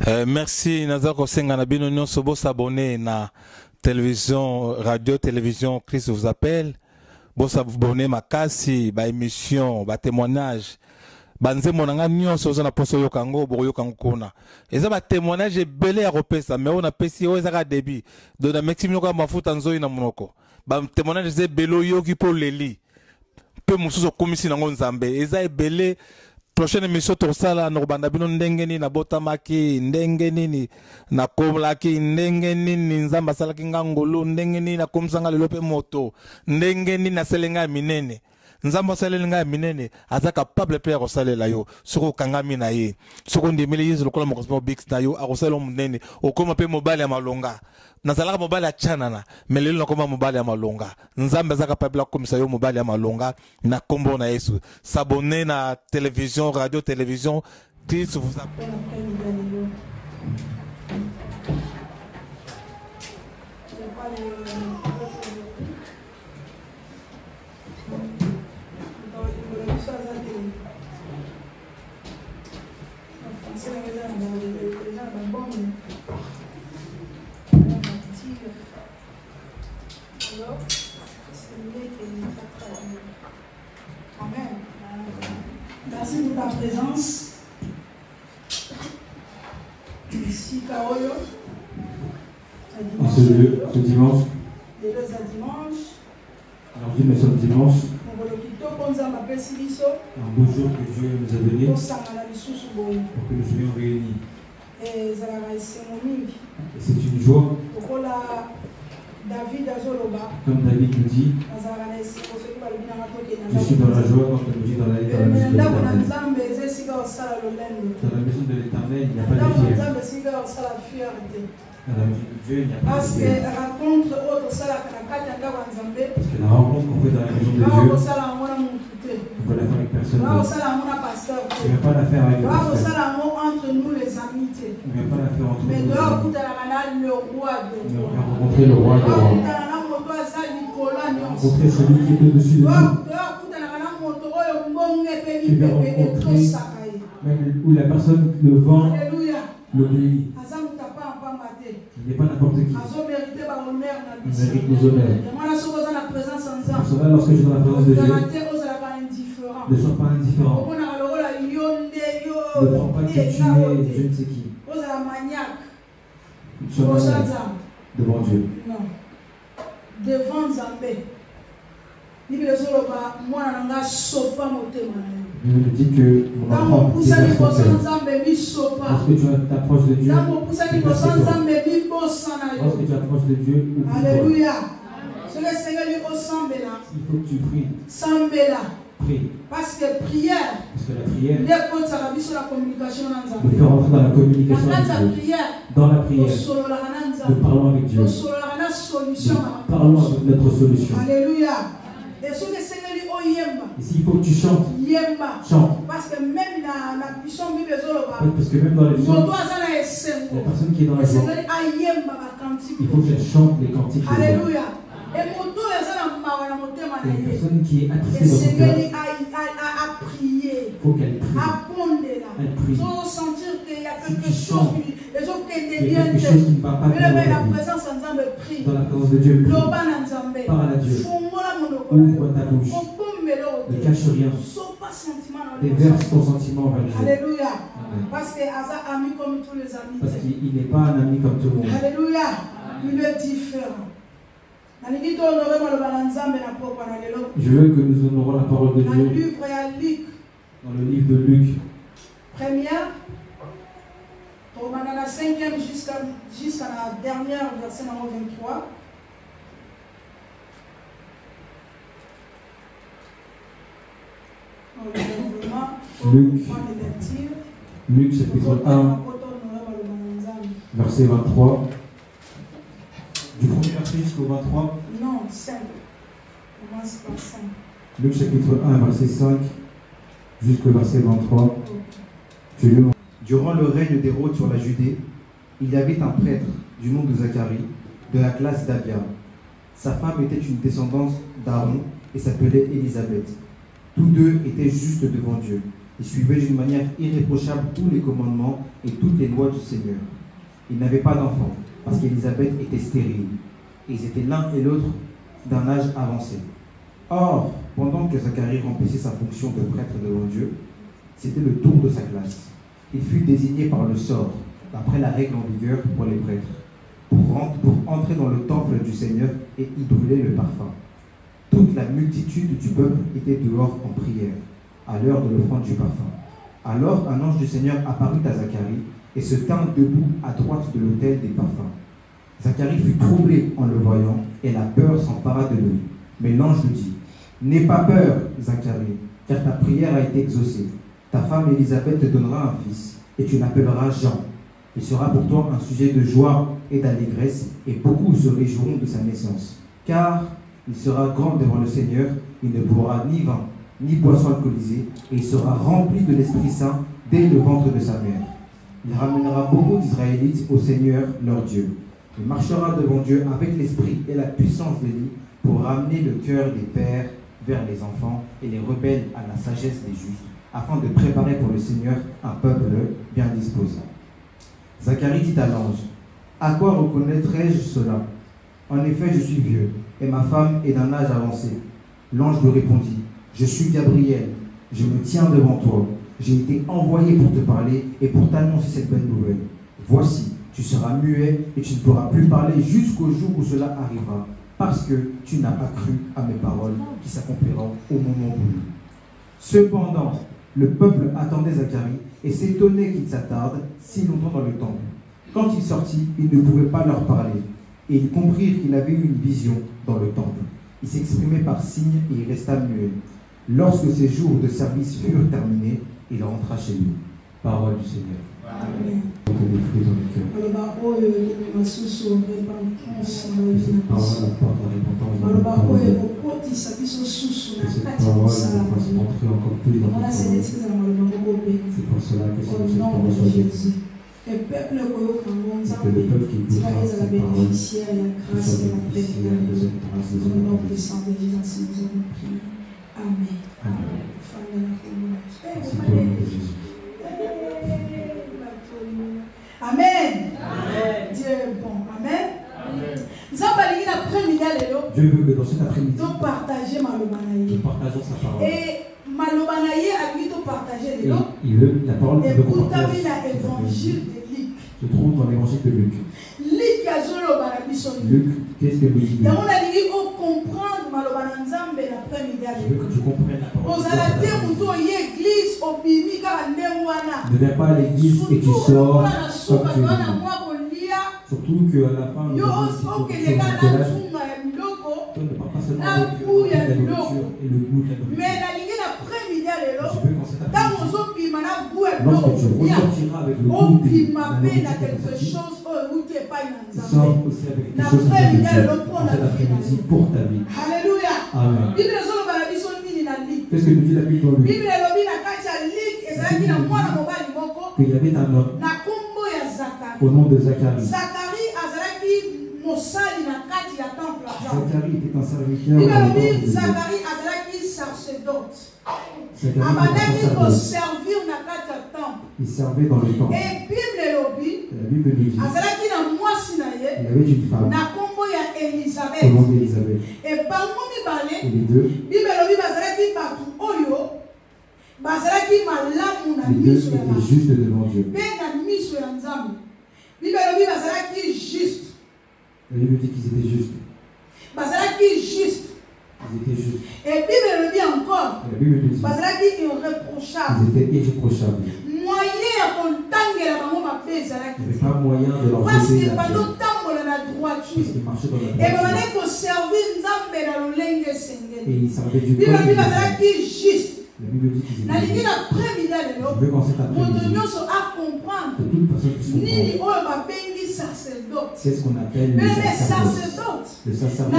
Merci Nazako Senga Nabino Nyonso bo s'abonner na télévision, radio, télévision, Christ vous appelle. Bo s'abonner makasi, ba émission, ba témoignage. Banze monanga nyonso zo na poso yo kango bo yo kango kona. Eza ba témoignage belé ya kopesa mais on a pesi o eza ka débit. Do na maximum yo ka mafuta nzoi na monoko. Ba témoignage ze belo yo ki po leli. Pe musuzo komisi nango nzambe. Eza ebele. Prochaine émission tosala no banda bino ndenge nini na botamaki ndenge nini na komlaki ndenge nini nzamba salaki ngangolo ndenge nini na komsanga lelo pe moto ndenge nini na selenga minene nzamba selenga minene aza capable pe kosalela yo soko kangami na ye soko ndimeli yizo lokola mokosmo big na yo akosala munene okoma pe mobile ya malonga nazalaka mobile ya chanana mais lelo nakoma mobile ya malonga nzamba aza capable komisa yo mobile ya malonga na kombo na Yesu s'abonner na télévision radio télévision Christ vous appelle. Amen. Merci pour ta présence. Ici, Kaoyo. Ce dimanche. Les deux à dimanche. Aujourd'hui, nous sommes dimanche. Un beau jour que Dieu nous a donné pour que nous soyons réunis. Et c'est une joie. Comme David nous dit, je suis dans la joie quand on nous dit dans la maison de l'Éternel. Dans la maison de l'Éternel, il n'y a pas de fierté. Dans la maison de Dieu, il n'y a pas de fierté. Parce que la rencontre qu'on fait dans la maison de Dieu, on peut la faire avec personne d'autre. On ne vient pas la faire avec le pasteur. Entre nous les amitiés. On ne vient pas la faire entre nous. Mais Mais on vient rencontrer le roi des rois. Rencontrer celui qui est au-dessus de tout. Tu vas rencontrer même où la personne, le vent, l'oublie. Il n'est pas n'importe qui. Il mérite nos honneurs. Pour cela, lorsque je suis dans la présence de Dieu, ne sois pas indifférent. Ne prends pas que tu es je ne sais qui. Tu sois maniaque devant Dieu. Non. Devant Zambé. Il me dit que mon enfant, lorsque tu t'approches de Dieu, lorsque tu approches de Dieu, alléluia. Il faut que tu pries. Prie. Parce que prière, la prière, la communication nous fait rentrer dans la communication avec Dieu. Dans la prière, nous parlons avec Dieu. Nous parlons avec notre solution. Alléluia. Et s'il faut que tu chantes, chante. Parce que même dans la puissance, parce que même dans les psaumes, la personne qui est dans la joie, il faut qu'elle chante les cantiques. Alléluia. Et une personne qui est attristée dans son cœur, il faut qu'elle prie. Elle prie. Si tu chantes, il y a quelque chose qui ne va pas bien dans ta vie. Dans la présence de Dieu, prie. Parle à Dieu. Ouvre ta bouche. Ne cache rien. Déverse ton sentiment envers Dieu. Alléluia. Amen. Parce qu'il n'est pas un ami comme tout le monde. Alléluia. Il est différent. Je veux que nous honorons la parole de Dieu dans le livre de Luc. Première, on va dans la 5e jusqu'à la dernière, verset numéro 23. Luc chapitre 1, verset 23. Du premier verset jusqu'au 23. Non, 5. Commence par 5. Luc chapitre 1, verset 5 jusqu'au verset 23. Durant le règne d'Hérode sur la Judée, il y avait un prêtre du nom de Zacharie, de la classe d'Abia. Sa femme était une descendance d'Aaron et s'appelait Élisabeth. Tous deux étaient justes devant Dieu, Il suivait d'une manière irréprochable tous les commandements et toutes les lois du Seigneur. Il n'avait pas d'enfant, parce qu'Élisabeth était stérile. Et ils étaient l'un et l'autre d'un âge avancé. Or, pendant que Zacharie remplissait sa fonction de prêtre devant Dieu, c'était le tour de sa classe. Il fut désigné par le sort, d'après la règle en vigueur pour les prêtres, pour entrer dans le temple du Seigneur et y brûler le parfum. Toute la multitude du peuple était dehors en prière, à l'heure de l'offrande du parfum. Alors un ange du Seigneur apparut à Zacharie et se tint debout à droite de l'autel des parfums. Zacharie fut troublé en le voyant et la peur s'empara de lui. Mais l'ange lui dit, « N'aie pas peur, Zacharie, car ta prière a été exaucée. Ta femme Élisabeth te donnera un fils et tu l'appelleras Jean. Il sera pour toi un sujet de joie et d'allégresse et beaucoup se réjouiront de sa naissance. Car il sera grand devant le Seigneur, il ne boira ni vin, ni boisson alcoolisée, et il sera rempli de l'Esprit Saint dès le ventre de sa mère. Il ramènera beaucoup d'Israélites au Seigneur leur Dieu. Il marchera devant Dieu avec l'esprit et la puissance d'Élie pour ramener le cœur des pères vers les enfants et les rebelles à la sagesse des justes, afin de préparer pour le Seigneur un peuple bien disposé. » Zacharie dit à l'ange, « À quoi reconnaîtrai-je cela? En effet, je suis vieux, et ma femme est d'un âge avancé. » L'ange lui répondit, « Je suis Gabriel, je me tiens devant toi. J'ai été envoyé pour te parler et pour t'annoncer cette bonne nouvelle. Voici, tu seras muet et tu ne pourras plus parler jusqu'au jour où cela arrivera, parce que tu n'as pas cru à mes paroles qui s'accompliront au moment voulu. » Cependant, le peuple attendait Zacharie et s'étonnait qu'il s'attarde si longtemps dans le temple. Quand il sortit, il ne pouvait pas leur parler, et ils comprirent qu'il avait eu une vision dans le temple. Il s'exprimait par signes et il resta muet. Lorsque ses jours de service furent terminés, il rentra chez lui. Parole du Seigneur. Amen. Des fruits dans le cœur. Parole apporte la repentance dans le cœur. Que cette parole nous fasse entrer encore plus dans notre cœur. C'est pour cela que cette parole soit bénie. Et que le peuple qui écoutera cette parole soit bénéficiaire de cette grâce de Dieu. Amen. Merci pour le nom de Jésus. Amen. Dieu est bon. Amen. Dieu veut que dans cet après-midi, nous partageons sa parole. Et Malobanaye a lui de partager les lots. Il veut la parole et de pour partager. l'évangile de Luc. Se trouve dans l'évangile de Luc. Luc a joué le barabison. Luc, qu'est-ce que Luc dit? Et on a dit qu'on comprendre Malobananzambe l'après-midi. Je veux que tu comprennes la parole. Ne viens pas à l'église et tu sors comme tu es. Surtout qu'à la fin, tu ne parles pas seulement de la nourriture et le goût de la nourriture. Je veux qu'en cet après-midi, lorsque tu ressortiras avec le goût de la nourriture, sors aussi avec quelque chose de cet après-midi pour ta vie. Alléluia. Amen. Qu'est-ce que nous dit la Bible dans Luc? Qu'il y avait un homme au nom de Zacharie. Zacharie était un serviteur dans le temple de Dieu. Zacharie était sacerdote. Il servait dans le temple. Et la Bible nous dit il avait une femme au nom d'Élisabeth. Et les deux étaient justes devant Dieu. La Bible dit qu'ils étaient justes. Ils étaient justes. Et la Bible dit encore, la Bible dit irréprochables. Ils étaient irréprochables. Il n'y avait pas moyen de leur jeter la pierre. Parce qu'ils marchaient dans la droiture. Et ils servaient du peuple. La Bible dit qu'ils étaient justes. Je veux qu'en cet après-midi, que toute personne puisse comprendre qu'est-ce qu'on appelle le sacerdoce. Le sacerdoce.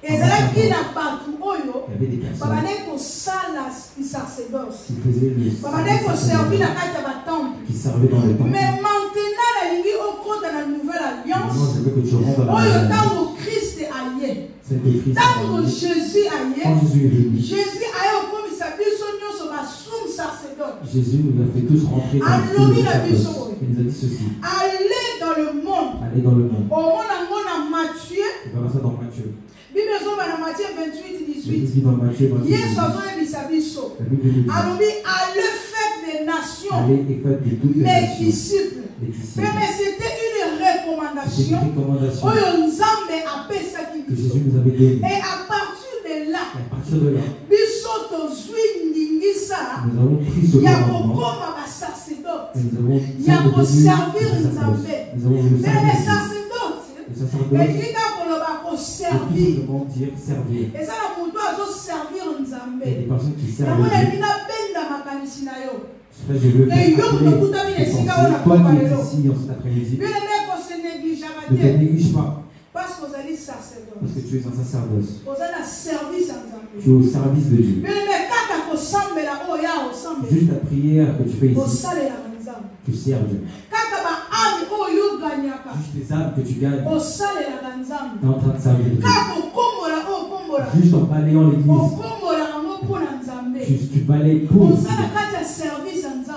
Il y avait des personnes qui faisaient le sacerdoce, qui servaient dans le temple. Mais maintenant, je veux que tu rentres dans la nouvelle alliance. Jésus quand Jésus est venu, Jésus a eu comme ça, Jésus nous a fait tous rentrer dans le sacerdoce. Il nous a dit ceci. Allez dans le monde. Allez dans le monde. Au monde en Matthieu. On verra ça dans Matthieu. Bible dans Matthieu 28, 18. Dit dans Matthieu 28, 18. Allez faites des nations. Allez et faites de toutes les mes nations. Disciples. Mais c'était une recommandation. Que Jésus nous avait donnée. Et à partir de là, nous avons pris ce commandement. Nous avons servir les sacerdotes. Comment dire servir. Et ça, servir il y a des personnes qui servent Dieu. Et je veux faire toi qui es ici en cet après-midi. Ne te néglige pas. Parce que tu es un sacerdoce. Tu es au service de Dieu. Juste la prière que tu fais ici, tu sers Dieu. Juste les âmes que tu gagnes, tu es en train de servir Dieu. Juste en balayant l'église, juste tu balayes pour Dieu.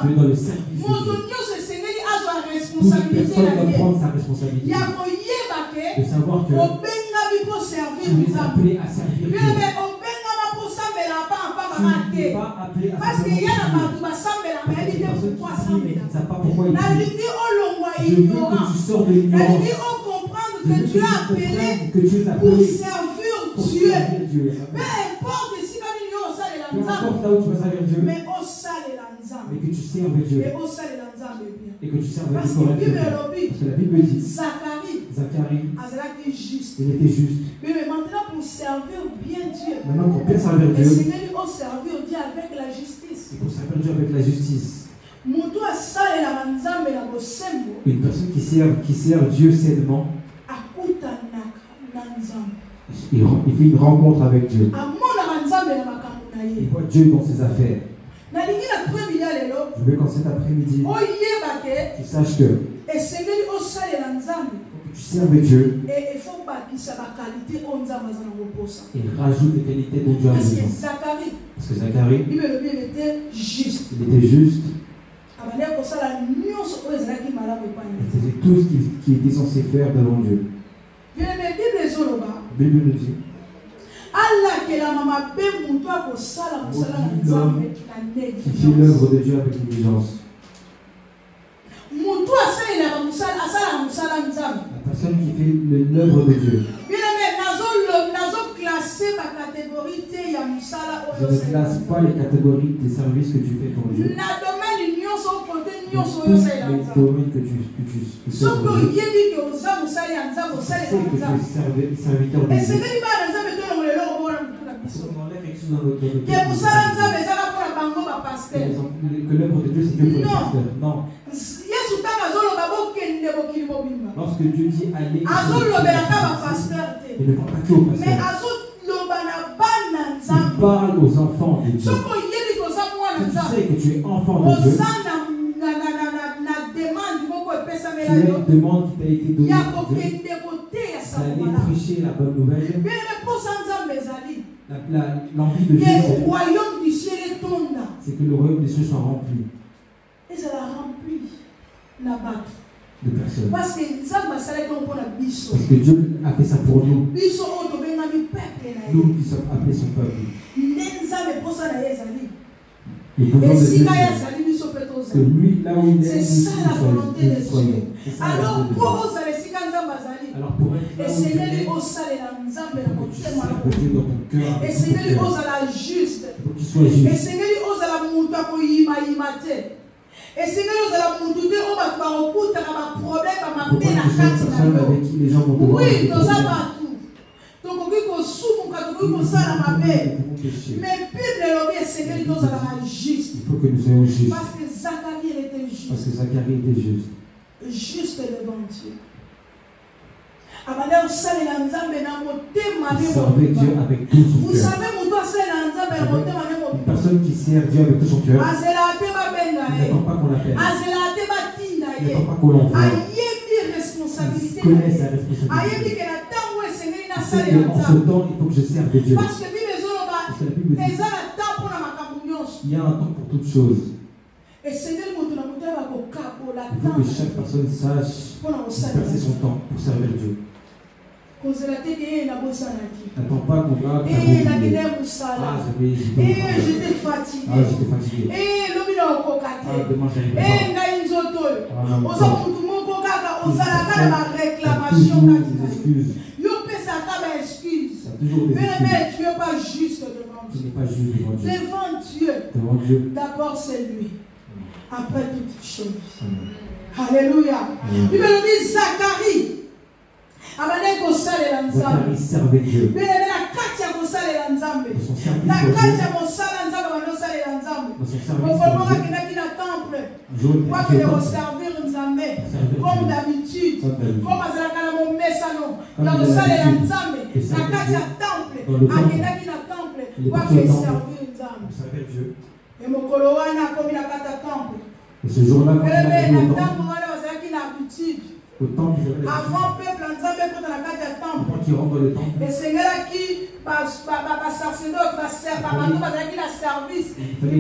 Tu es dans le service de Dieu. Toute personne doit prendre sa responsabilité. De savoir que tu es appelé à servir Dieu. Tu n'es pas appelé à servir Dieu. Parce que les personnes qui ne savent pas pourquoi ils disent. Je veux que tu sors de l'ignorance. Je veux que tu comprennes que tu es appelé pour servir Dieu. Peu importe là où tu vas servir Dieu. Mais que tu serves Dieu. Et que tu serves Dieu correctement. Parce que la Bible dit Zacharie, il était juste. Mais maintenant pour servir bien Dieu. Maintenant pour bien servir Dieu. Et pour servir Dieu avec la justice. Et pour servir Dieu avec la justice. Une personne qui sert Dieu sainement, il fait une rencontre avec Dieu. Il voit Dieu dans ses affaires. Je veux qu'en cet après-midi, tu saches que tu serves Dieu et rajoute des qualités dont Dieu a besoin. Parce que Zacharie, il était juste. Il faisait tout ce qu'il était censé faire devant Dieu. La Bible nous dit l'homme qui fait l'œuvre de Dieu avec diligence. La personne qui fait l'œuvre de Dieu. Je ne classe pas les catégories des services que tu fais pour Dieu. Tous les domaines que tu fais pour Dieu. Tu sais que tu es serviteur de Dieu. On enlève quelque chose dans notre vie. Que l'œuvre de Dieu, c'est Dieu pour les pasteurs. Non. Lorsque Dieu dit allez, il ne parle pas que aux pasteurs. Il parle aux enfants de Dieu. Tu sais que tu es enfant de Dieu. Tu as une demande qui t'a été donnée par Dieu. D'aller prêcher la bonne nouvelle. L'envie de Dieu, c'est que le royaume des cieux soit rempli. Et ça l'a rempli là-bas. De personnes. Parce que Dieu a fait ça pour nous. Nous qui sommes appelés son peuple. Et pour nous que lui, là où il est, nous soyons. Alors pour être là où il est, il faut que tu serves Dieu dans ton cœur. Et Seigneur, ose la juste. Il faut que tu sois juste. Et Seigneur, ose la monta pour imate. Et Seigneur, ose la monta pour bakuta kama problème kama pena kati na avec qui les gens vont te voir. Oui, dans ça partout. Donc on dit qu'on soume qu'on ça la mabe. Mais Bible le Seigneur, ose la juste. Il faut que nous soyons justes. Parce que Zacharie était juste. Parce que Zacharie était juste. Juste devant Dieu. Il servait Dieu avec tout son cœur. Une personne qui sert Dieu avec tout son cœur, il n'attend pas qu'on l'appelle. Il n'attend pas qu'on l'envoie. Il connaît sa responsabilité. Il sait qu'en ce temps, il faut que je serve Dieu. Parce que la Bible dit il y a un temps pour toutes choses. Il faut que chaque personne sache disperser son temps pour servir Dieu. N'attends pas qu'on va j'étais fatigué. Demain mais tu n'es pas juste devant Dieu. Devant Dieu. D'abord c'est lui. Après toutes choses. Alléluia. Il me dit Zacharie. Zacharie servait Dieu. Comme d'habitude, comme et ce jour-là, avant peuple quand tu rentres dans le temple, et c'est là qui service, il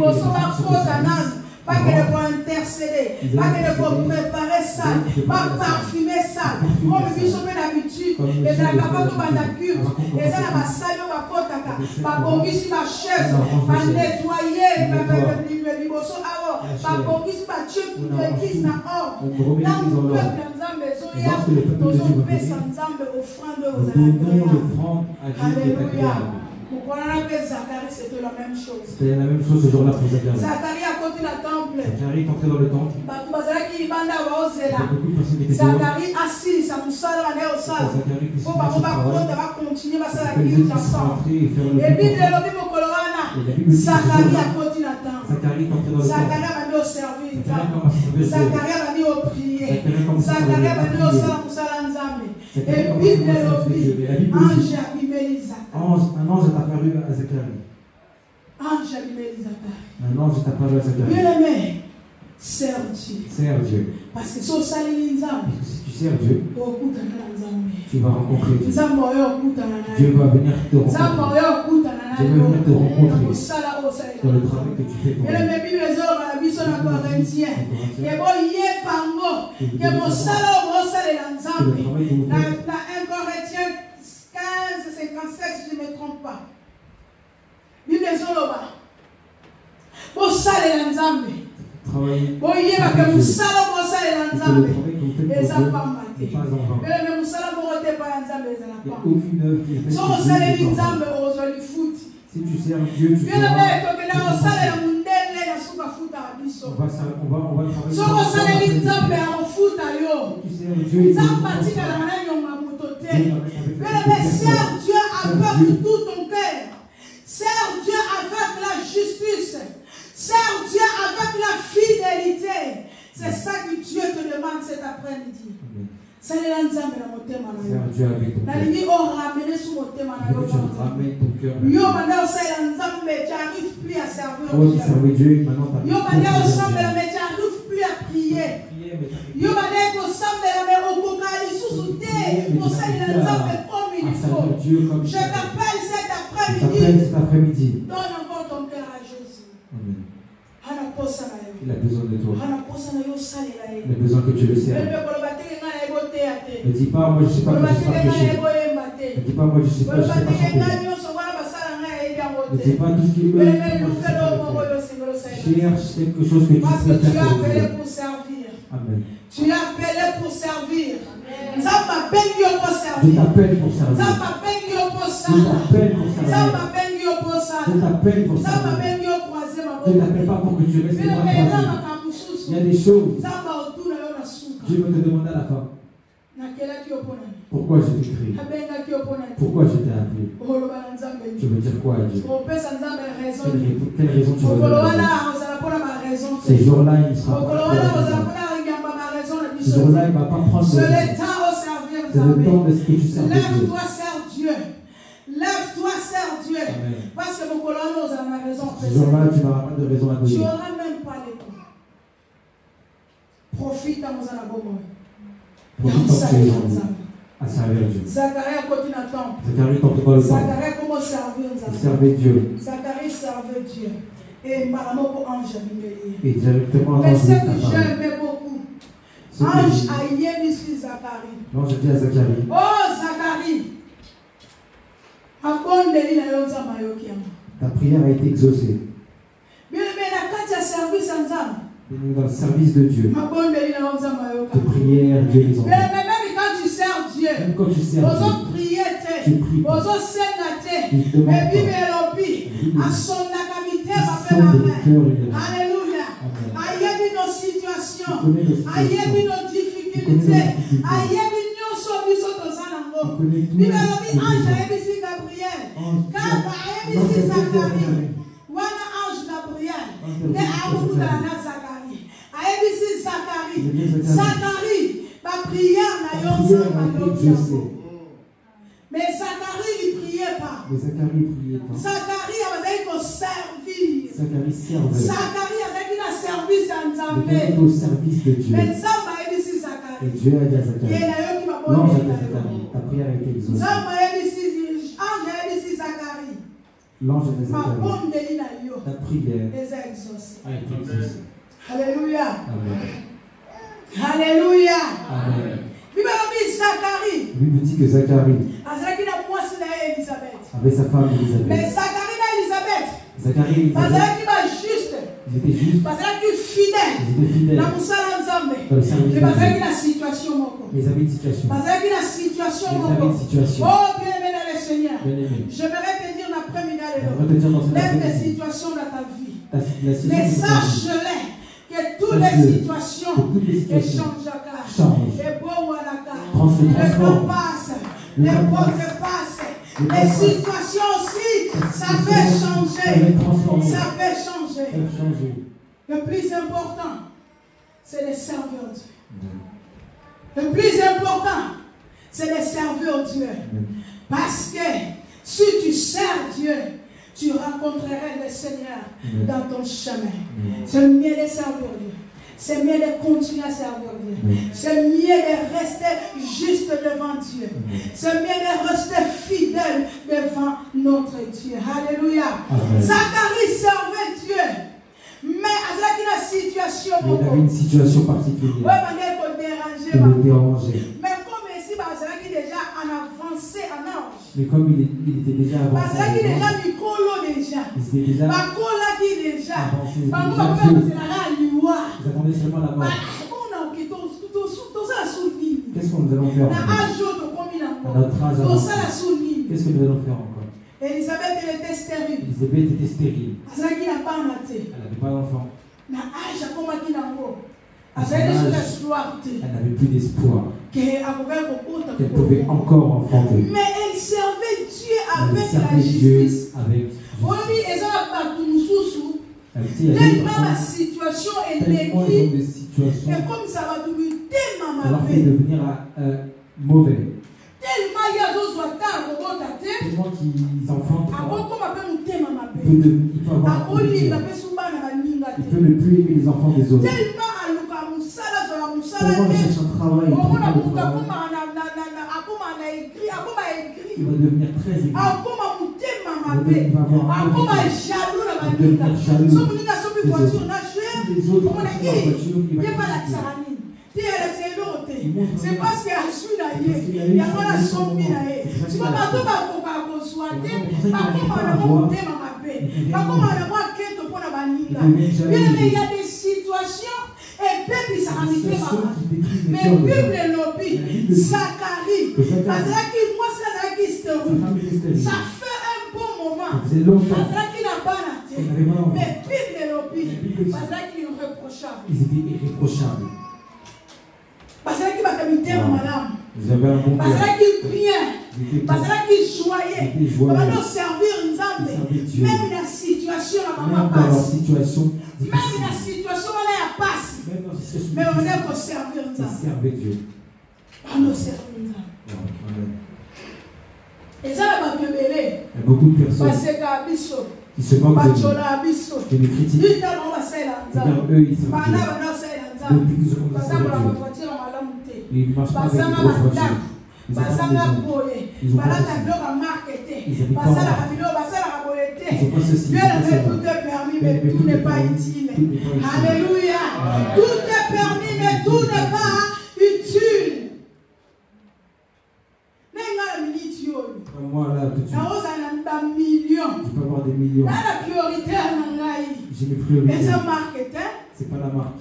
pas que de pour intercéder, pas que de pour préparer ça, pas parfumer ça, comme nous sommes d'habitude, et dans la carte de la culte, et ça va saluer ma potaka, ma conquise ma chaise, ma nettoyer, ma conquise ma chute, ma église na or, dans le peuple ensemble, alléluia. C'était la même chose. C'était la même chose ce jour-là pour Zacharie. Zacharie a continué le temple. Zacharie est entré dans le temple. Zacharie assis, ça nous sert à aller au salle. Pour continuer à faire la guilde ensemble. Et puis, Zacharie a continué le temple. Zacharie a venu au service. Zacharie a venu au prier. Zacharie a venu au salle ensemble. Et puis, ange a abîmé un ange est apparu à Zacharie. Un ange est apparu à Zacharie. Bien-aimé, sers Dieu. Sers Dieu. Parce que si tu sers Dieu, tu vas rencontrer Dieu. Dieu va venir te rencontrer. Dieu va venir te rencontrer dans le travail que tu fais pour lui. Si je ne me trompe pas. Bible Zoloba. Bosale Lanzambe. Boyeba que Musala Bosale Lanzambe. Et ça pas maté. Mais Musala Borote pas Lanzambe, ça n'a pas. So Bosale Lanzambe aujourd'hui foot. Si tu sers Dieu, tu seras. Bien le que na Bosale la mundele na suka futa biso. On va travailler. So Bosale Lanzambe a foot yo. Tu sers Dieu. Nzamba tika na nyonga motote. Mais sers Dieu avec tout ton cœur. Sers Dieu avec la justice. Sers Dieu avec la fidélité. C'est ça que Dieu te demande cet après-midi. C'est l'ensemble de mon thème. Dieu avec ton cœur. Yo maintenant c'est l'ensemble, mais tu n'arrives plus à servir Dieu. Yo maintenant ensemble, mais tu n'arrives plus à prier. Yo maintenant ensemble, mais au Kokali sous-souté, pour ça l'ensemble comme il faut. Je t'appelle cet après-midi. Donne encore ton cœur à Jésus. Amen. Il a besoin de toi. Il a besoin que tu le serves. Ne dis pas, moi je ne sais pas que je suis pas péché. Ne dis pas, moi je ne sais pas, je ne sais pas chanter. Ne dis pas tout ce qu'il veut. Cherche quelque chose que tu peux faire pour servir. Amen. Tu es appelé pour servir. Je t'appelle pour servir. Je t'appelle pour servir. Je t'appelle pour servir. Je ne t'appelle pas pour que tu restes loin de il y a des choses. Dieu va te demander à la fin. Pourquoi je t'ai créé? Pourquoi je t'ai appelé? Tu veux dire quoi à Dieu? Quelle raison tu veux donner? Ces jours-là, il sera ce jour-là, il ne va pas prendre c'est le temps au servir. C'est le temps de ce que tu sers de Dieu. Lève-toi, sers Dieu. Lève-toi, sers Dieu. Amen. Parce que mon colonel nous en a raison. Ce jour-là, tu n'auras pas de raison à donner. Tu n'auras même pas les temps. Profite à nous en avoir. Profite à servir Dieu. Zacharie continue à temps. Zacharie t'en pas le temps. Zacharie comment servir Servez Dieu. Zacharie servait Dieu. Et Maramoko ange et directement mais ce que j'aimais beaucoup, Ange ayebisi Zacharie. L'ange a dit à Zacharie. Oh Zacharie. Abondeli na yo nzamba yokiama. Ta prière a été exaucée. Bien mais la carte de service en nzamba. Dans le service de Dieu. Abondeli na yo nzamba yokiama. Tes prières, Dieu les entend. Mais même quand tu sers Dieu. Même quand tu sers Dieu. Ozo prier te. Tu pries. Ozo senga te. Tu demandes Mais pas. Bible lobi. A son activité va Sonde faire le cœur et la Alléluia. Ayebi nos situations. Tu connais nos situations. Ayebi nos difficultés. Ayebi nyonso biso tozanango. Bible lobi ange ayebisi Gabriel. Quand ayebisi Zacharie. Wana ange Gabriel. Ne abukudana na Zacharie. Ayebisi Zacharie. Zacharie. Ma prière n'a yo nzamba. Mais Zacharie ne priait pas. Mais Zacharie priait pas. Zacharie avait qu'on servir. Zacharie servait. Zacharie avait un service en Il Zambé. était au service de Dieu. Mais Zamba est ici Et Zacharie. Dieu a dit à Zacharie. L'ange a dit à Zacharie. Zacharie. Ta prière a été exaucée. Zamba est ici. Ange est ici Zacharie. L'ange a dit à Ma Zacharie. bonne délina yo. Ta prière Les a exaucés. a été exaucée. Alléluia. Amen. Alléluia. Amen. Bible dit Zacharie. La Bible dit que Zacharie, Azaki na mwasi na Elisabeth. avec sa femme Mais Élisabeth, Zacharie na Elisabeth. Zacharie et Élisabeth, Azaki ba juste. ils étaient justes, Azaki fidèle. ils étaient fidèles Na musala nzambe. dans le service de Mais bazaki Dieu. na situation moko. Mais ils avaient une situation. Bazaki na situation Ils avaient moko. une situation. Oh bien aimé dans le Seigneur. Bien aimé. J'aimerais te dire l'après-midi On là. va te dire dans cette Laisse tes après-midi, situations dans ta vie. la situation Mais de ta vie. sache-les que toutes les Sache-le. situations Que toutes les situations échangent à carte. changent. Les beaux ou à la carte. Transforment. Les grands passent. Les Les grands pauvres passent. Les Les grands passent. situations aussi, ça peut Elles changer. transformer. Ça peut changer. Elles changer. Le plus important, c'est de servir Dieu. Le plus important, c'est de servir Dieu. Parce que si tu sers Dieu, tu rencontrerais le Seigneur dans ton chemin. C'est mieux de servir Dieu. C'est mieux de continuer à servir Dieu. C'est mieux de rester juste devant Dieu. C'est mieux de rester fidèle devant notre Dieu. Alléluia. Amen. Zacharie servait Dieu. Mais avec la situation, Mais il avait une situation particulière qui le dérangeait. mais comme ici, Bazalaki déjà en avancé en âge. Mais comme il était déjà avancé, Bazalaki il déjà Mikolo déjà. était déjà Bakolaki déjà. avancé. Bango Déjà bakola vieux. kozelaka liwa. Ils attendaient seulement la mort. Tosala su nini? Qu'est-ce que nous allons faire Na encore? âge oyo tokomi nango. À notre âge Tosala avancé, su nini? qu'est-ce que nous allons faire encore? Elisabeth elle était stérile. Élisabeth était stérile. Azalaki na bana te. Elle n'avait pas d'enfant. Na âge akomaki nango. À son Azalaki sur âge, espoir te. elle n'avait plus d'espoir Que akokaki kokota qu'elle pouvait encore enfanter. Mais elle servait Dieu Elle avec la servait Dieu justice. avec Oui, justice. eza bato mosusu. Elle dit, il y a des Tellement la personnes, situation est tellement ils ont décrite. des situations, Et comme ça va devenir tellement ça leur fait mauvais. devenir mauvais. Tellement il y a d'autres attaques au monde à terre. Tellement qu'ils enfantent. Avant comme appelle mon thème à ma Il peut avoir il peut ne plus aimer les enfants des autres. tellement à Luka Moussala, Tellement il cherche un travail. Il trouve pas de travail. Il va devenir très égoïste. Il va avoir un mauvais cœur. Il va devenir jaloux. Les autres ont la voiture, il va critiquer. C'est parce qu'il a su il y a pas la somme. Tu vas pas tout il y a des situations et puis ça mais Bible lobby Zacharie ça fait un bon moment Zacharie n'a pas la tête mais Bible lobby Zacharie est irréprochable. Ils étaient irréprochables. Bazalaki bakamite malamu. Ils avaient un bon cœur. Bazalaki bien. Bazalaki joyeux. Babano servir Nzambe. Même la situation la maman Même dans leur passe. situation Même la situation on est à passe. même dans ces situations Mais on est pour servir ils Nzambe. servaient Dieu. On est servir Nzambe. Amen. Et ça la babelé. Il y a beaucoup de personnes Parce que biso. qui se moquent de Bachola biso. nous, qui nous critiquent. Ita no basela Car Nzambe. eux, ils sont Bana Dieu. bana basela Nzambe. Depuis qu'ils ont commencé à Bazanga servir la Dieu. voiture malamu te. Ils ne marchent pas avec Bazanga une grosse voiture. bandako. Ils ont pas de Bazanga maison. boye. Ils ont pas Balaka ceci. biloko markete. Ils habitent pas Basala en- kabilo basala kabolete. Ils ont pas ceci. Dieu ils ont pas avait cela. tout est permis, mais tout n'est pas utile. Tout n'est pas utile. Alléluia. Tout est permis, mais tout n'est pas des millions. La priorité à Nangaï. J'ai mes priorités. Mais c'est marketing. C'est pas la marque.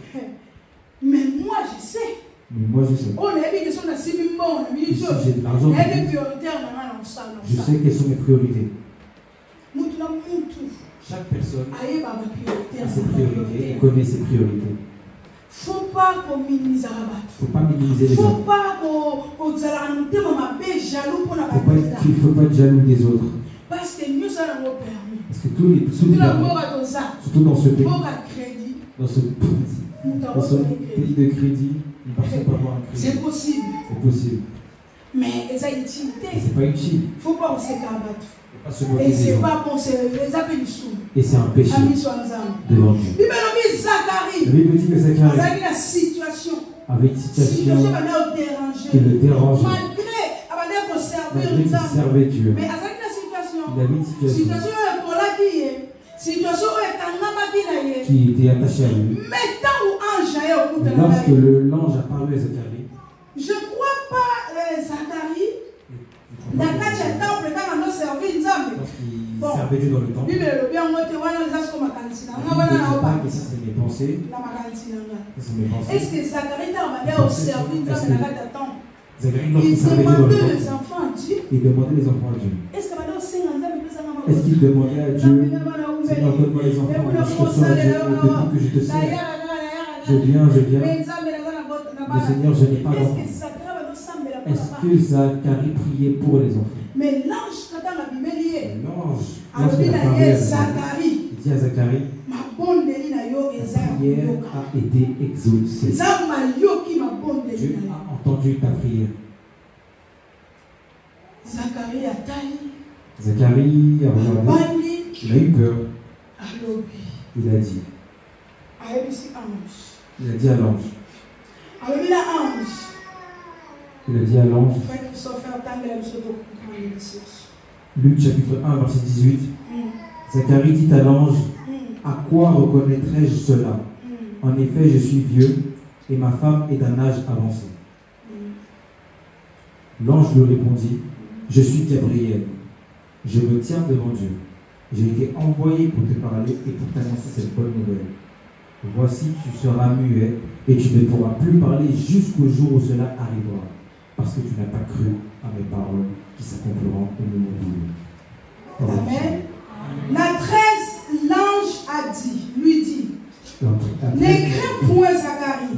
Mais moi je sais. Mais moi je sais. On a dit que son assis bon, si j'ai de l'argent, je sais quelles sont mes priorités. Chaque personne a ses priorités et connaît ses priorités. Faut pas minimiser la batte. Faut pas minimiser les gens. Faut pas faut pas être jaloux des autres. Parce que nous allons permis. Parce que tous les surtout dans ce pays, dans ce pays de crédit, une personne peut avoir un crédit. C'est possible. C'est possible. Mais ça utilité. C'est pas utile. Faut pas on se cabatte. Et c'est pas pour les appels sous. Et c'est un péché devant Dieu. La Bible dit que Zacharie avait une situation qui le dérangeait. Malgré qu'il servait Dieu. Il avait une situation qui était attachée à lui. Lorsque l'ange a parlé à Zacharie, je ne crois pas Zacharie. Bon. Servait Dieu dans le temple. Il ne pas que ça c'est mes pensées. Est-ce que Zacharie a servi dans le temple? Zacharie, lorsqu'il servait Dieu dans le temple, il demandait les enfants à Dieu. Est-ce qu'il demandait à Dieu, Seigneur, donne-moi les enfants, je te sers à Dieu depuis que je te sers. Je viens. Le Seigneur, je n'ai pas d'enfants. Est-ce que Zacharie priait pour les enfants? Mais l'ange, lorsqu'il a parlé à Zacharie, il dit à Zacharie, ta prière a été exaucée. Dieu a entendu ta prière. Zacharie a regardé, il a eu peur. Il a dit à l'ange. Il a dit à l'ange. Luc chapitre 1 verset 18. Zacharie dit à l'ange, à quoi reconnaîtrai-je cela? En effet, je suis vieux et ma femme est d'un âge avancé. L'ange lui répondit, je suis Gabriel. Je me tiens devant Dieu. J'ai été envoyé pour te parler et pour t'annoncer cette bonne nouvelle. Voici, tu seras muet et tu ne pourras plus parler jusqu'au jour où cela arrivera. Parce que tu n'as pas cru à mes paroles qui s'accompliront au moment de Dieu. Amen. La 13, l'ange lui dit, ne crains point Zacharie,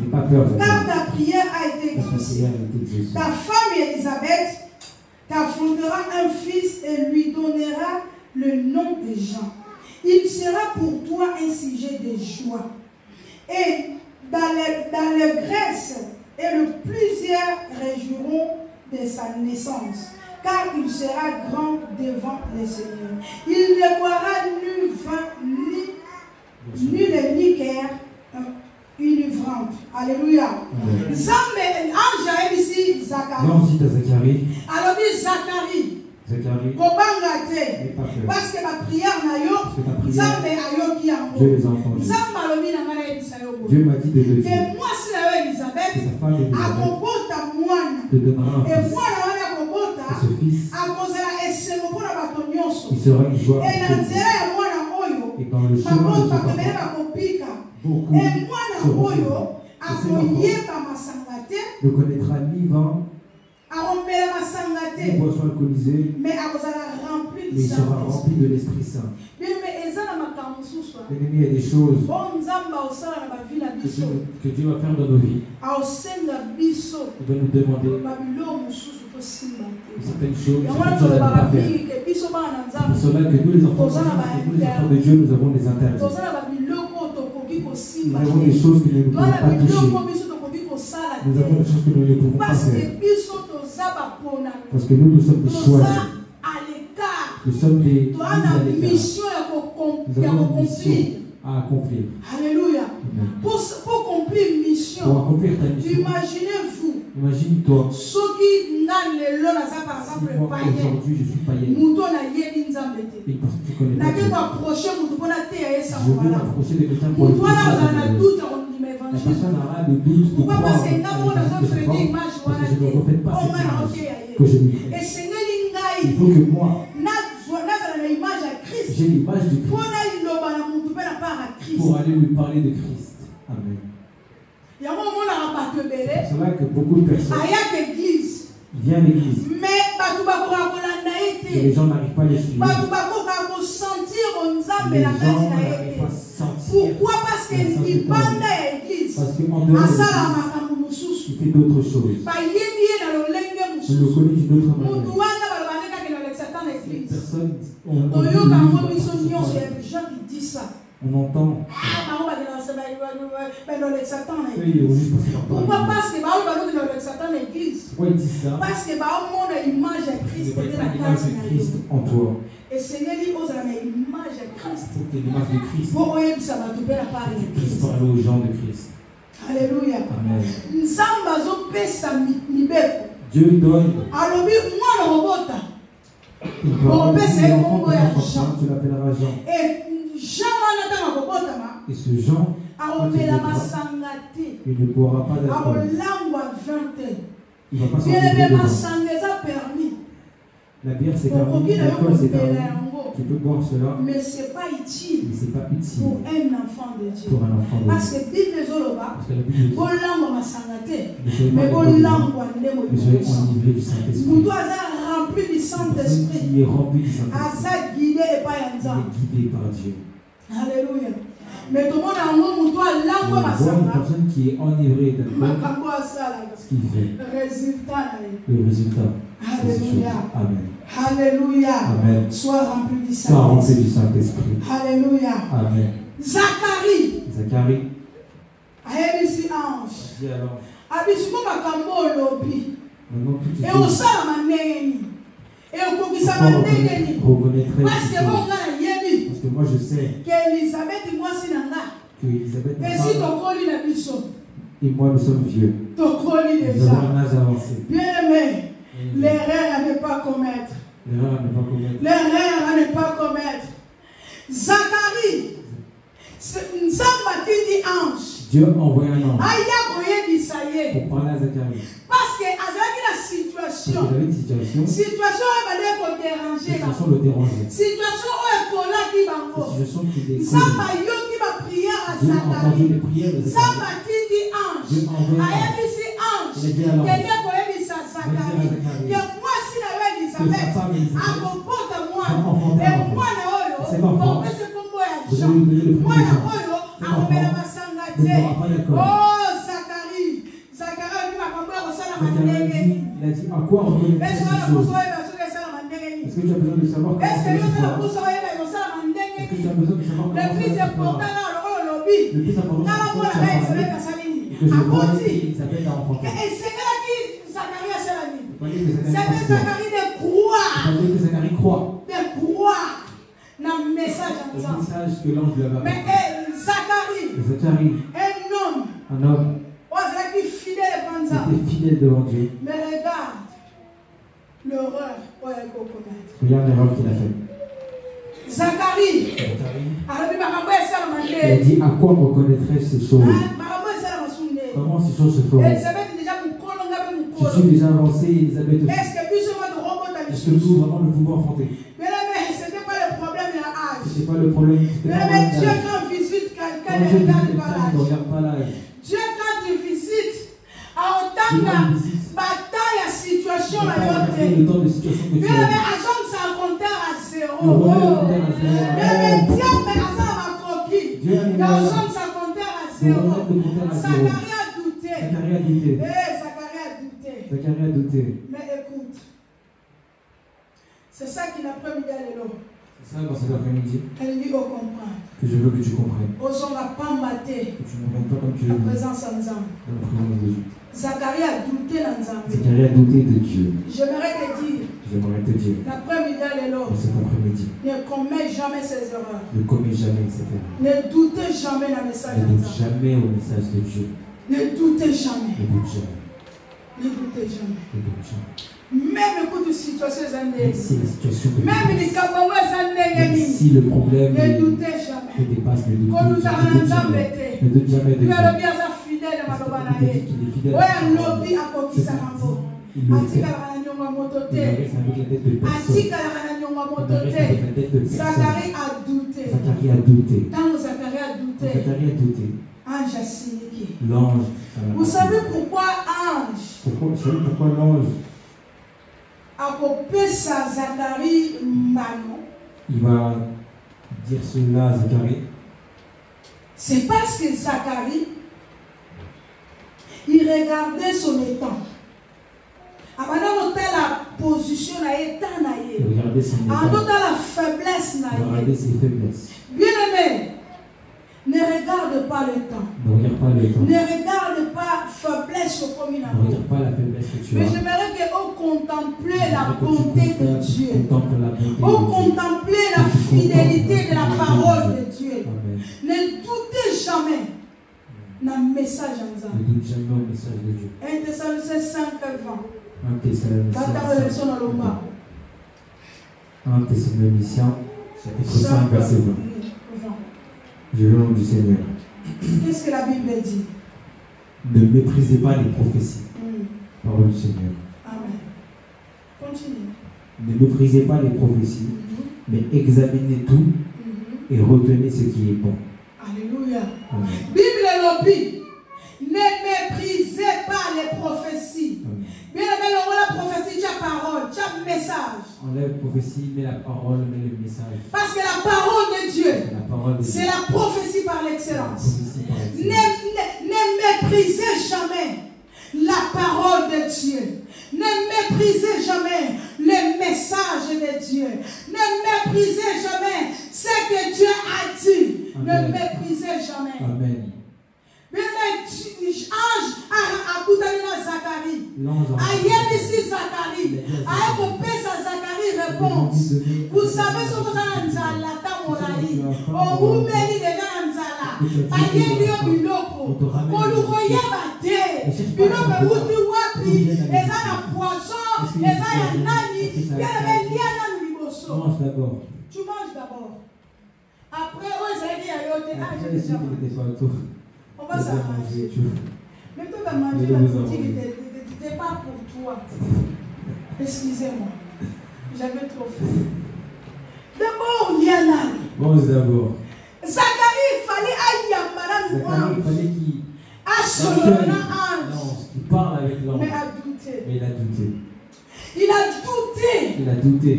car ta prière a été exaucée. Ta femme Élisabeth t'affrontera un fils et lui donnera le nom de Jean. Il sera pour toi un sujet de joie. Et dans les Grèce, plusieurs réjouiront de sa naissance, car il sera grand devant le Seigneur. Il ne boira ni vin, ni le liqueur enivrante. Alléluia. Ange a ici Zacharie. L'ange dit à Zacharie. Alors dit Zacharie. Parce que ma prière n'a Dieu les a entendus. Dieu m'a dit de le dire. Et moi, si la Elisabeth, te donnera un fils. Et ce fils, il sera une joie. Et dans le chemin de son papa, beaucoup seront. Et cet enfant ne connaîtra ni vin, ni boisson alcoolisée, mais il sera rempli de l'Esprit Saint. L'ennemi, il y a des choses que Dieu va faire dans nos vies. Il va nous demander certaines choses, certaines choses à ne pas faire. C'est pour cela que nous les enfants de Dieu, nous avons des interdits. Nous avons des choses que nous ne pouvons pas toucher. Nous avons des choses que nous ne pouvons pas faire. Parce que nous sommes des choisis. Nous sommes des mises à l'écart. Nous avons une mission à accomplir. Alléluia. Pour accomplir une mission, imaginez-vous. Imagine-toi. Si moi aujourd'hui je suis païen. Et parce que tu connais pas Dieu. Je veux m'approcher de quelqu'un pour le faire. La personne aura de doute de croire parce que je ne refais pas cette image que je lui fais. Il faut que moi, j'ai l'image du Christ. Pour aller lui parler de Christ. Amen. C'est pour cela que beaucoup de personnes viennent à l'église. Et les gens n'arrivent pas à les suivre. Les gens n'arrivent pas à sentir. Pourquoi? Parce qu'il bande à l'église. Parce qu'en dehors de l'église, il fait d'autres choses. On le connaît d'une autre manière. Personne, on entend. Pourquoi? Parce que pourquoi il dit ça? Parce que l'image de Christ est de Christ en toi. Et Seigneur dit aux l'image de Christ. Pour que l'image de Christ. Pour que ça va te faire parler de Christ. Parler aux gens de Christ. Alléluia. Amen. Dieu donne. Alors moi le robota. Tu l'appelleras Jean. Et Jean et ce Jean, il ne boira pas d'alcool. Il ne va pas sortir permis. La bière c'est permis, l'alcool c'est permis. Tu peux boire cela, mais ce n'est pas utile, pour un enfant de Dieu. Pour un enfant de Dieu. Parce que la Bible mais soyez enivrés du Saint-Esprit. Rempli du Saint-Esprit. Qui est rempli du Saint-Esprit. Guidé par Dieu. Alléluia. Mais tout le monde a un une personne qui est enivrée d'alcool, ce qu'il fait. Le résultat. Alléluia. Amen. Alléluia. Amen. Sois rempli du Saint-Esprit. Alléluia. Amen. Zacharie. Aïe, ange. Dis alors. Abisuko makambo lobi. Et au salama ndengeni. Et au kokisama ndengeni. Parce que bon ngana yebi. Parce que moi je sais qu'Elisabeth moi sinanga. Que Elisabeth et si tokoli na biso. Et moi nous sommes vieux. Tokoli déjà. Nous avons un âge avancé. Bien aimé. L'erreur à ne pas commettre. L'erreur à ne pas commettre. Zacharie. Nzambatindi ange. Dieu a envoyé un ange pour parler à Zacharie. Parce que la situation le dérangeait. Situation qui est Zamba yoki ma prière à Zacharie. Zambatindi ange. Ayebisi ange. Quelqu'un koyebisa Zacharie. Que moi si na Elisabeth akopota moi. Et moi na oyo. Pour que ce combo ya Jean. Moi na oyo akomela masanga te. Oh Zacharie. Zacharie m'a compris au salama ndenge. Il a dit à quoi on veut. Est-ce que tu as besoin de savoir comment est-ce que tu as besoin de savoir le plus important le plus important que je vois Elisabeth a rencontré. Et c'est là qui Zacharie a c'est Zacharie de Zacharie croit. De croire dans le message que l'ange lui avait apporté. Mais Zacharie, un homme qui était fidèle devant Dieu. Mais regarde l'horreur regarde l'erreur qu'il a faite. Zacharie il a dit à quoi on reconnaîtrait ces choses. Comment ces choses se feront. Je suis déjà avancé, Elisabeth. Est-ce que nous vraiment nous pouvons affronter? Ce n'était pas le problème de l'âge. Ce n'était pas le problème. Mais Dieu quand visite quelqu'un ne regarde pas l'âge. Dieu quand tu visites en tant que bataille à situation la yote. Mais à son ça compteur à zéro. Mais Dieu mais à ça ma coquille. Dans son ça compteur à zéro. Zacharie a douté. Zacharie a douté. Mais écoute. C'est ça qu'il a promis d'aller là. C'est ça dans cet après-midi. Elle dit au comprendre. Que je veux que tu comprennes. Osons la pas mater. Que tu ne me pas comme tu veux. La présence en Nzambe. La présence de Dieu. Zacharie a douté dans Nzambe. Zacharie a douté de Dieu. J'aimerais te dire. L'après-midi d'aller là. Cet après-midi. Ne commets jamais ces erreurs. Ne commets jamais ces erreurs. Ne doutez jamais dans le message de Dieu. Ne doute jamais au message de Dieu. Ne doutez jamais. Ne doute jamais. Ne doutez jamais. Ne doute jamais. Même écoute situation même si la situation même si le problème ne doutez jamais. Ne dépasse le doute. Ne doute jamais de Dieu. Fidèle Zacharie a Zacharie a douté. Quand Zacharie a douté. Zacharie a douté. Ange a signifié. L'ange. Vous savez pourquoi ange? Vous savez pourquoi l'ange a coupé sa Zacharie Mano? Il va dire cela à Zacharie. C'est parce que Zacharie, il regardait son état. Avant la position, regardez son état. la faiblesse. Regardez ses faiblesses. Bien aimé, ne regarde pas le temps. Ne regarde pas le temps. Ne regarde pas faiblesse au premier. Ne regarde pas la faiblesse que tu as. Mais j'aimerais qu'on contemple la bonté de Dieu. On contemple la fidélité de la parole de Dieu. Amen. Ne doutez jamais dans le message en Zambie. Ne doute jamais au message de Dieu. 1 Thessaloniciens 5, 20. 1 Thessaloniciens chapitre 5, verset 20. Je veux le nom du Seigneur. Qu'est-ce que la Bible dit? Ne méprisez pas les prophéties. Parole du Seigneur. Amen. Continue. Ne méprisez pas les prophéties, mais examinez tout et retenez ce qui est bon. Alléluia. Amen. Bible lobby. Ne méprisez pas les prophéties. Bien aimé, la prophétie, tu as parole, tu as message. Enlève la prophétie, mets la parole, mets le message. Parce que la parole de Dieu, c'est la prophétie par l'excellence. Ne méprisez jamais la parole de Dieu. Ne méprisez jamais le message de Dieu. Ne méprisez jamais ce que Dieu a dit. Amen. Ne méprisez jamais. Amen. Mais ange a coupé Zacharie. Ayébisi Zacharie. A coupé sa Zacharie réponse. Vous savez ce que ça nzala ta morali. O umeli de nzala. Ayébio biloko. Olukoya bate. Biloko uti wapi. Eza na poisson. Eza ya nani. Yele liana liboso. Mange d'abord. Tu manges d'abord. Après, on s'est dit à yote. Après, les sucres n'étaient pas autour. On va s'arranger. Mais toi, tu as mangé la boutique, n'était pas pour toi. Excusez-moi. J'avais trop faim. D'abord, Liana. Mange d'abord. Zacharie, il fallait aller à Madame Zacharie, il fallait qu'il il parle avec l'ange. Mais a douté. Mais il a douté. Il a douté. Il a douté.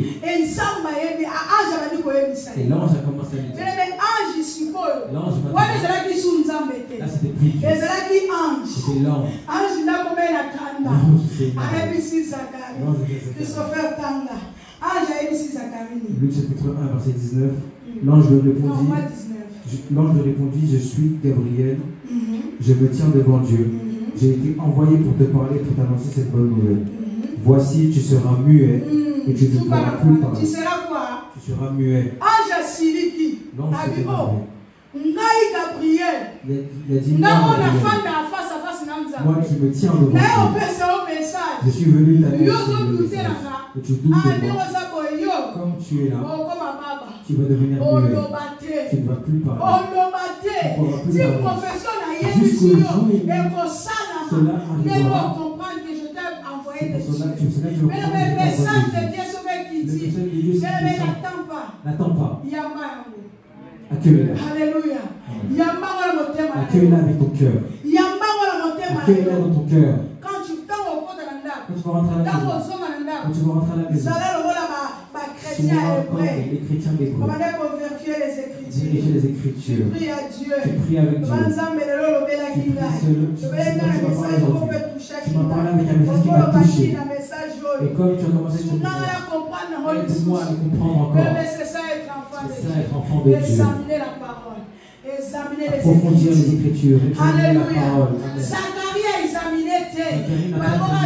Et l'ange a commencé à lui dire. L'ange m'a dit. Là, c'était plus dur. C'était l'ange. Luc chapitre 1, verset 19. L'ange lui répondit, je suis Gabriel. Je me tiens devant Dieu. J'ai été envoyé pour te parler, pour t'annoncer cette bonne nouvelle. Voici, tu seras muet et tu ne pourras plus parler. Tu seras quoi? Tu seras muet. L'ange s'est énervé. Gabriel. Il a dit, moi qui me tiens devant Dieu, je suis venu t'annoncer le message. Et tu doutes de moi. Comme tu es là, tu vas devenir muet. Tu ne vas plus parler. Tu ne pourras plus parler. Jusqu'au jour où cela arrivera. C'est pour cela que tu vas le message de Dieu sauvé qui dit, n'attends pas. Accueille-la. Alléluia. Accueille-la avec ton cœur. Accueille-la dans ton cœur. Quand tu vas rentrer à la maison, quand tu vas rentrer à la maison, les chrétiens hébreux. Vérifier les Écritures. Tu pries à Dieu. Tu pries avec Dieu. Tu m'as parlé avec un message qui m'a touché. Et comme tu as commencé ce message, aide-moi à le comprendre encore. C'est ça être enfant de Dieu. Examiner la parole. Examiner les Approfondir les Écritures. Examiner la parole. Zacharie a examiné tes. Par rapport à la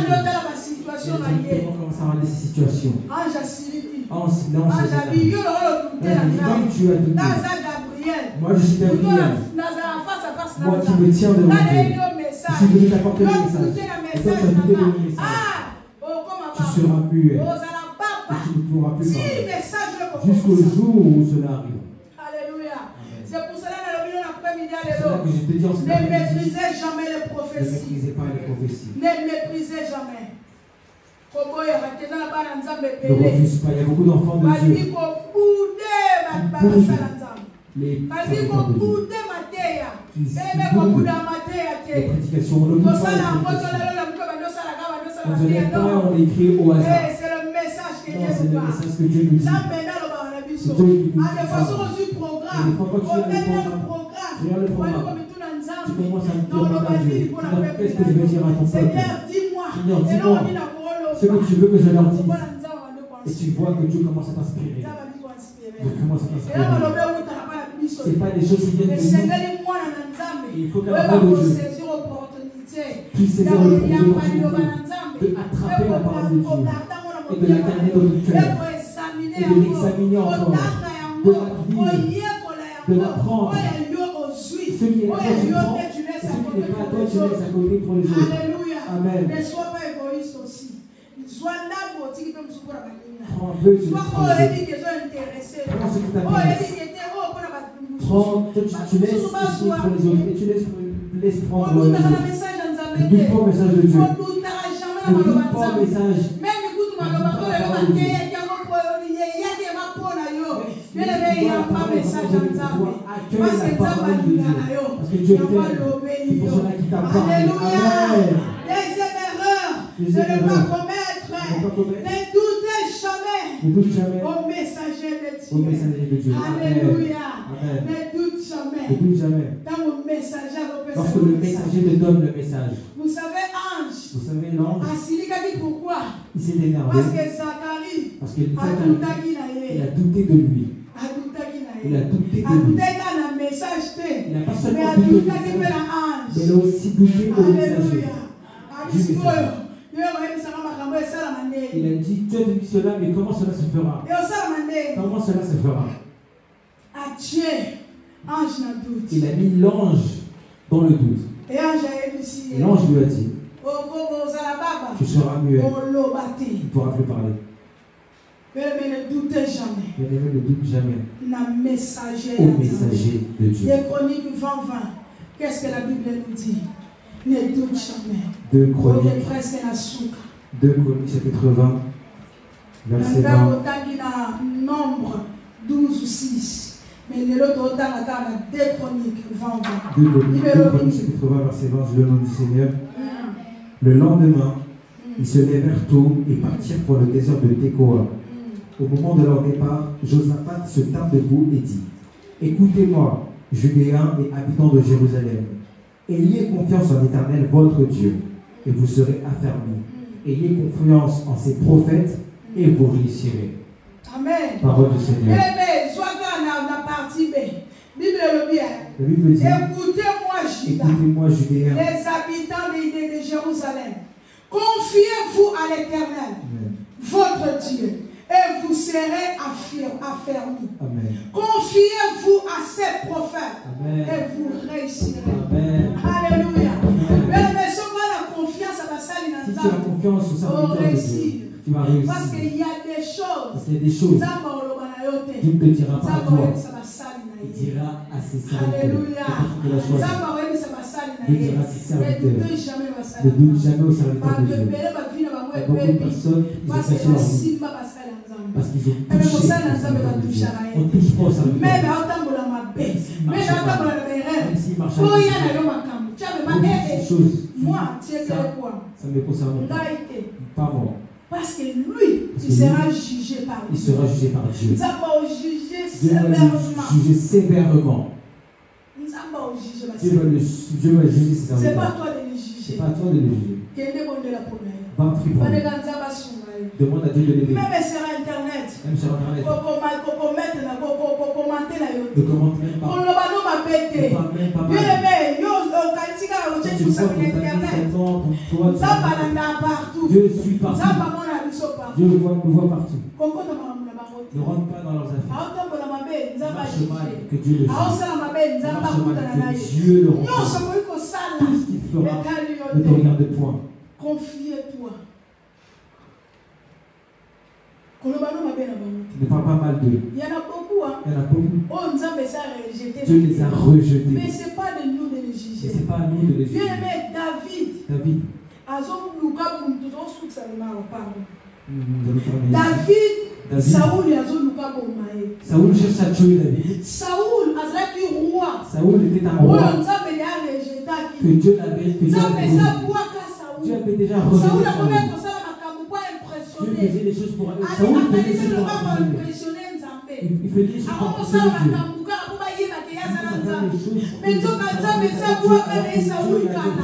situation. Comment ça va ces situations. Ange a Silipi. Comme tu as douté. Moi je suis Gabriel. Moi qui me tiens devant Dieu. Je suis venu t'apporter le message. Et toi tu as douté de mon message. Tu seras muet. Et tu ne pourras plus parler. Jusqu'au jour où cela arrive. Alléluia. C'est pour cela que je te dis en ce moment. Ne méprisez jamais les prophéties. Ne méprisez pas les prophéties. Ne méprisez jamais. Ne refuse pas. Il y a beaucoup d'enfants de Dieu. les prédications, on écrit au hasard. C'est le message que Dieu nous que Dieu nous dit. Tu commences à me demander à Dieu, qu'est-ce que je vais dire à ton peuple? Seigneur, dis-moi ce que tu veux que je leur dise. Et tu vois que Dieu commence à t'inspirer. Dieu commence à t'inspirer. Ce n'est pas des choses qui viennent de nous. Il faut que la parole de Dieu puisse saisir l'opportunité d'attraper la parole de Dieu et de la garder dans notre cœur et de l'examiner encore, de la lire, de l'apprendre. Ce qui est là, tu prends, et ce qui n'est pas à toi, tu laisses à côté pour les autres. Amen. Ne sois pas égoïste aussi. Sois là pour dire que nous sommes pour la prends un peu de sois prends ce qui t'intéresse. Prends, tu laisses aussi pour les autres et tu laisses prendre les autres. Ne doute pas au message de Dieu. Ne doute pas au message. Parce que Dieu t'aime. C'est pour cela qu'il t'a parlé. Alléluia. Deuxième erreur de ne pas commettre. Ne doutez jamais au messager de Dieu. Alléluia. Ne doute jamais. Dans le messager, lorsque le messager te donne le message. Vous savez, ange. Vous savez, l'ange. Dit pourquoi? Il s'est énervé. Parce que Zacharie il a douté de lui. Il a douté de lui. Il n'a pas seulement douté de lui, mais il a aussi douté au messager. Il a dit, tu as dit cela, mais comment cela se fera? Comment cela se fera? Il a mis l'ange dans le doute. Et l'ange lui a dit, tu seras muet. Tu ne pourras plus parler. Mais ne doutez jamais. Ne doute jamais. Au messager de Dieu. Les Chroniques 20:20. Qu'est-ce que la Bible nous dit? Ne doute jamais. 2 Chroniques. 2 Chroniques chapitre 20. Verset 20. Nombre 12:6. Mais l'autre autant attend 2 Chroniques 20:20. 2 Chroniques chapitre 20 verset 20. Je le nom du Seigneur. Le lendemain, ils se levèrent tôt et partirent pour le désert de Tekoa. Au moment de leur départ, Josaphat se tint debout et dit: Écoutez-moi, Judéens et habitants de Jérusalem. Ayez confiance en l'Éternel, votre Dieu, et vous serez affermis. Ayez confiance en ses prophètes, et vous réussirez. Amen. Parole du Seigneur. La Bible dit: Écoutez-moi, Judéens, les habitants de Jérusalem. Confiez-vous à l'Éternel, votre Dieu, et vous serez affermis. Confiez-vous à ses prophètes. Amen. Et vous réussirez. Amen. Alléluia. Mais si on a la confiance à la salle, si tu as confiance au serviteur de Dieu, tu vas réussir. Parce qu'il y a des choses. Parce qu'il y a des choses. Dieu ne te dira pas à toi. Il dira à ses serviteurs. Alléluia. Dieu dira à ses serviteurs. Ne doute jamais aux serviteurs de Dieu. Il y a beaucoup de personnes qui ont caché leur vie parce qu'ils ont touché aux serviteurs de Dieu. On ne touche pas aux serviteurs. Même s'ils marchent à ces choses, ça ne me concerne pas. Pas moi. Parce que lui, il sera jugé par Dieu. Il sera jugé par Dieu. Dieu va juger sévèrement. Dieu va juger sévèrement. C'est pas toi de le juger. C'est pas toi de le juger. Va en tribunal. Demande à Dieu de l'aider. Même sur Internet. Même sur Internet. Ne commente même pas. Dieu suit partout. Dieu nous voit partout. Ne rentre pas dans leurs affaires. Marche mal, que Dieu le juge. Marche mal, que Dieu le rencontre. Tout ce qu'il fera ne te regarde point. Confie-toi. Ne parle pas mal d'eux. Il y en a beaucoup. Il y en a beaucoup. Dieu les a rejetés. Mais ce n'est pas de nous de les juger. C'est pas à nous de les juger. Bien aimé David. David, Saoul cherche à tuer David. Saoul a Saoul était un roi que Dieu avait déjà rejeté. Dieu avait déjà rejeté Saoul. Dieu faisait les choses pour Saoul faisait les choses pour impressionner. Il faisait les choses pour impressionner Dieu. Mais Dieu avait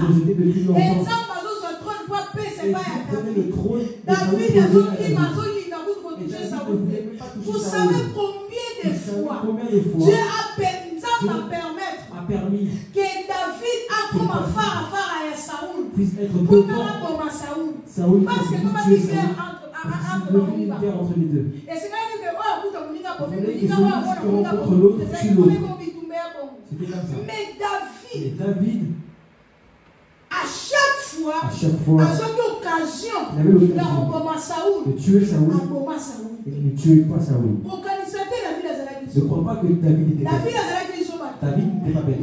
rejeté depuis longtemps. Vous savez combien de fois Dieu a permis que David a comme affaire à Saoul puisse être pour devant Saoul. Parce que comme il fait entre les deux. Et c'est quand Mais David, à chaque fois, à l'occasion de tuer Saoul, il ne tuait pas Saoul. Ne crois pas que David était bête. David n'était pas bête.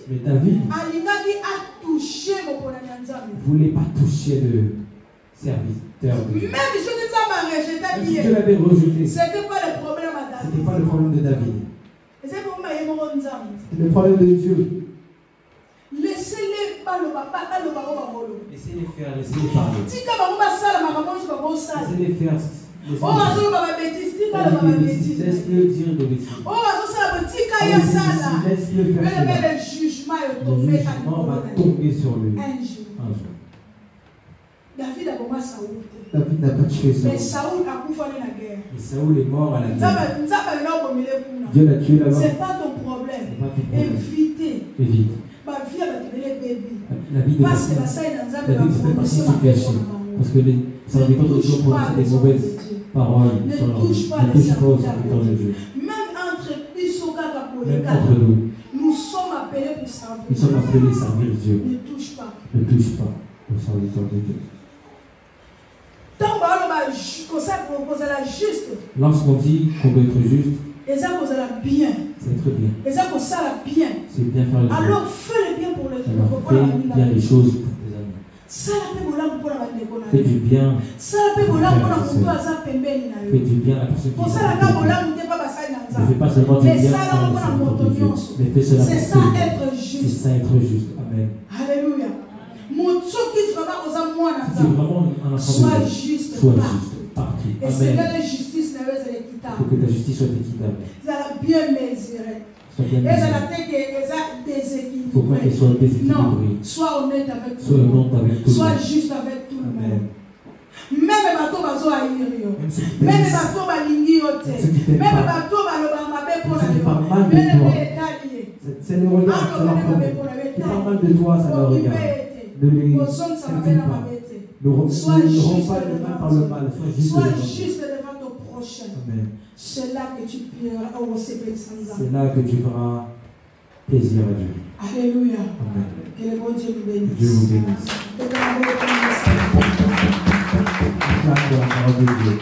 Mais David ne voulait pas toucher le serviteur de Dieu. Même si Dieu l'avait rejeté, ce n'était pas le problème de David. C'était le problème de Dieu. Laissez-les faire, laissez-les parler. Laissez-les faire. Laisse-le dire de bêtises. Laisse-le faire cela. Le jugement va tomber sur lui un jour. David n'a pas tué Saoul. Mais Saoul a coupé la guerre. Et Saoul est mort à la guerre. Dieu l'a tué là-bas. C'est pas ton problème. Évitez. Évite. La vie de parce que la David fait partie du péché. Parce que les serviteurs de Dieu prononcent des mauvaises paroles sur leur vie. Ne touche pas aux serviteurs de Dieu. Même entre nous, nous sommes appelés pour servir. Nous sommes appelés à servir Dieu. Ne touche pas. Ne touche pas aux serviteurs de Dieu. Lorsqu'on dit qu'on doit être juste, c'est être bien. C'est bien faire les choses. Alors fais le bien pour les autres. Fais bien les choses pour tes amis. Fais du bien. Fais du bien à la personne qui ne fais pas seulement du bien à Dieu, mais fais cela pour Dieu. C'est ça être juste. Amen. Alléluia. Si vraiment un enfant de Dieu, sois juste. Parti. Amen. Il faut que ta justice soit équitable. Bien mesurée. Il faut pas qu'elle soit déséquilibrée. Sois honnête avec tout le monde. Sois juste avec tout le monde. Même bateau bazo aïrio. Même bateau balingi yote. Même bateau balobamabe pour la c'est le regard, ça leur promet. Qui parle mal de toi, ça leur regarde. Ne les calcule pas. Ne rends pas le mal par le mal. Sois juste devant ton prochain. Amen. C'est là que tu plairas au CP sans âme. C'est là que tu feras plaisir à Dieu. Alléluia. Amen. Que le bon Dieu nous bénisse. Dieu vous bénisse. Que le bon Dieu nous bénisse. La parole de Dieu.